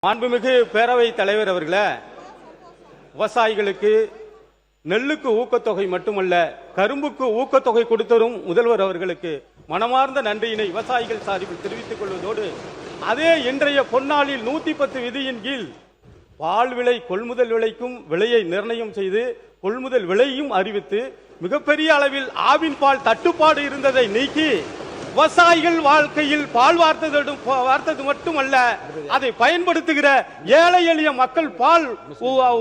மாண்புமிகு பேரவை தலைவர் அவர்களே, விவசாயிகளுக்கு நெல்லுக்கு ஊக்கத்தொகை மட்டுமல்ல கரும்புக்கு ஊக்கத்தொகை கொடுத்தரும் முதல்வர் அவர்களுக்கு மனமார்ந்த நன்றியினை விவசாயிகள் சார்பில் தெரிவித்துக் கொள்வதோடு, அதே இன்றைய பொன்னாளில் 110 விதியின் கீழ் பால் விலை கொள்முதல் விலைக்கும் விலையை நிர்ணயம் செய்து கொள்முதல் விலையும் அறிவித்து மிகப்பெரிய அளவில் ஆவின் பால் தட்டுப்பாடு இருந்ததை நீக்கி விவசாயிகள் வாழ்க்கையில் பால் வார்த்தது மட்டுமல்ல, அதை பயன்படுத்துகிற ஏழை எளிய மக்கள் பால்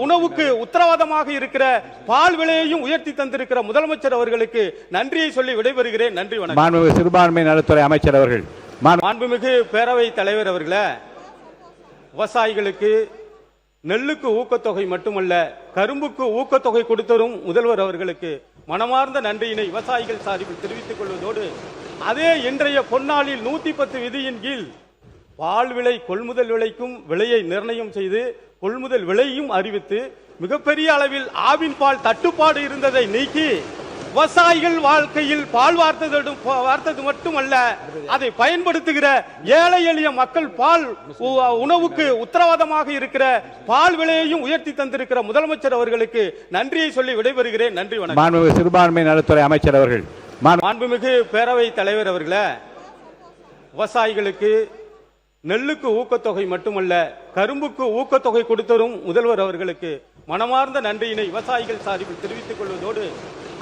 உணவுக்கு உத்தரவாதமாக இருக்கிற பால் விலையையும் உயர்த்தி தந்திருக்கிற முதலமைச்சர் அவர்களுக்கு நன்றியை சொல்லி விடைபெறுகிறேன். நன்றி, வணக்கம். மாண்புமிகு சிறுபான்மை நலத்துறை அமைச்சர் அவர்கள். மாண்புமிகு பேரவை தலைவர் அவர்களே, விவசாயிகளுக்கு நெல்லுக்கு ஊக்கத்தொகை மட்டுமல்ல கரும்புக்கு ஊக்கத்தொகை கொடுத்தரும் முதல்வர் அவர்களுக்கு மனமார்ந்த நன்றியினை விவசாயிகள் சார்பில் தெரிவித்துக் கொள்வதோடு, அதே இன்றைய பொன்னாளில் 110 விதியின் கீழ் பால் விலை கொள்முதல் விலைக்கும் விலையை நிர்ணயம் செய்து கொள்முதல் விலையும் அறிவித்து மிகப்பெரிய அளவில் ஆவின் பால் தட்டுப்பாடு இருந்ததை நீக்கி விவசாயிகள் வாழ்க்கையில் பால் வார்த்தது மட்டுமல்ல, அதை பயன்படுத்துகிற ஏழை எளிய மக்கள் பால் உணவுக்கு உத்தரவாதமாக இருக்கிற பால் விலையையும் உயர்த்தி தந்திருக்கிற முதலமைச்சர் அவர்களுக்கு நன்றியை சொல்லி விடைபெறுகிறேன். நன்றி, வணக்கம். மாண்புமிகு சிறுபான்மை நலத்துறை அமைச்சர் அவர்கள். மாண்புமிகு பேரவை தலைவர் அவர்களே, விவசாயிகளுக்கு நெல்லுக்கு ஊக்கத்தொகை மட்டுமல்ல கரும்புக்கு ஊக்கத்தொகை கொடுத்தரும் முதல்வர் அவர்களுக்கு மனமார்ந்த நன்றியினை விவசாயிகள் சார்பில் தெரிவித்துக் கொள்வதோடு,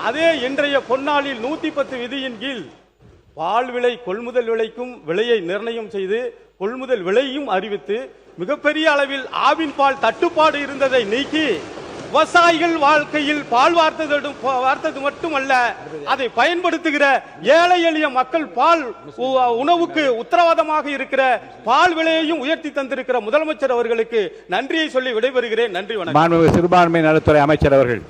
அதே இன்றைய பொன்னாளில் 110 விதியின் கீழ் பால் விலை கொள்முதல் விலைக்கும் விலையை நிர்ணயம் செய்து கொள்முதல் விலையும் அறிவித்து மிகப்பெரிய அளவில் ஆவின் பால் தட்டுப்பாடு இருந்ததை நீக்கி விவசாயிகள் வாழ்க்கையில் பால் வார்த்தது மட்டுமல்ல, அதை பயன்படுத்துகிற ஏழை எளிய மக்கள் பால் உணவுக்கு உத்தரவாதமாக இருக்கிற பால் விலையையும் உயர்த்தி தந்திருக்கிற முதலமைச்சர் அவர்களுக்கு நன்றியை சொல்லி விடைபெறுகிறேன். நன்றி, வணக்கம். மாண்புமிகு சிறுபான்மை நலத்துறை அமைச்சர் அவர்கள்.